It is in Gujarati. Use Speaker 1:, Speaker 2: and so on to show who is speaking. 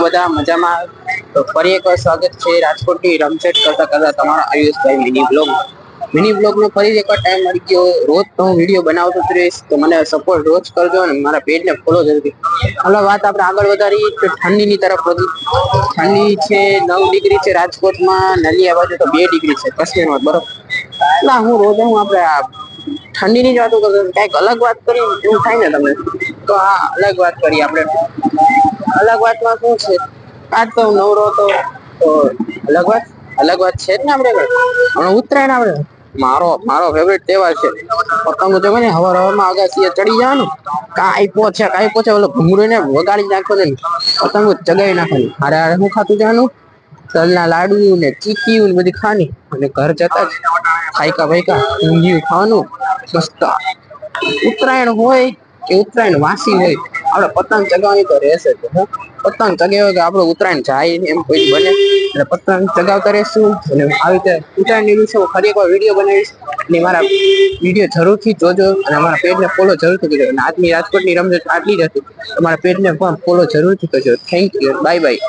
Speaker 1: બધા મજામાં. તો ફરી એકવાર સ્વાગત છે રાજકોટની રમઝટ કરતા કરતા તમારા આયુષભાઈ મિની બ્લોગ નો ફરી એકવાર ટાઈમ મળી ગયો. રોજ તો હું વિડીયો બનાવતો જ રહીશ, તો મને સપોર્ટ રોજ કરજો અને મારા પેજને ફોલો જરૂરથી. હાલો વાત આપણે આગળ વધારી તો ઠંડીની તરફ વધુ. ઠંડી છે 9 ડિગ્રી છે રાજકોટમાં, નલિયા બાજુ તો 2 ડિગ્રી છે કાશ્મીરમાં બરફ. ના હું રોજ આપણે ઠંડીની જ વાતો કરતો, કઈક અલગ વાત કરી એવું થાય ને તમને. તો હા અલગ વાત કરીએ આપણે. અલગ વાતમાં શું છે, આજ તો નવરો તો અલગ વાત છે જ ને. આપણે હમણાં ઉતરાયણ આવે, મારો ફેવરેટ તહેવાર છે. પતંગ તો ને હવારમાં અગાસીએ ચડી જવાનું, કાઈ પોચે ઓલો ભૂંગળું ને વગાડી નાખો ને પતંગો ચગાવી નાખવાની. હારે હારે હું ખાતું જવાનું, તલના લાડુ ને ચીકીયું ને બધી ખાની અને ઘર જતા જ ખાયકા બાયકા ઊંધિયું ખાવાનું મસ્ત. ઉત્તરાયણ હોય કે ઉત્તરાયણ વાસી હોય, આપડે પતંગ ચગાવવાની તો રહેશે જ. પતંગ ચગાવ્યા વગર આપણું ઉત્તરાયણ જાય એમ કોઈ બને? એટલે પતંગ ચગાવતા રહેશું અને આવી રીતે ઉત્તરાયણ દિવસે હું ફરી એકવાર વિડીયો બનાવીશ. અને મારા વિડીયો જરૂરથી જોજો અને અમારા પેજને ફોલો જરૂરથી કરજો. અને આજની રાજકોટની રમઝટ આટલી જ હતી. તમારા પેજને પણ ફોલો જરૂરથી કરજો. Thank you, bye bye.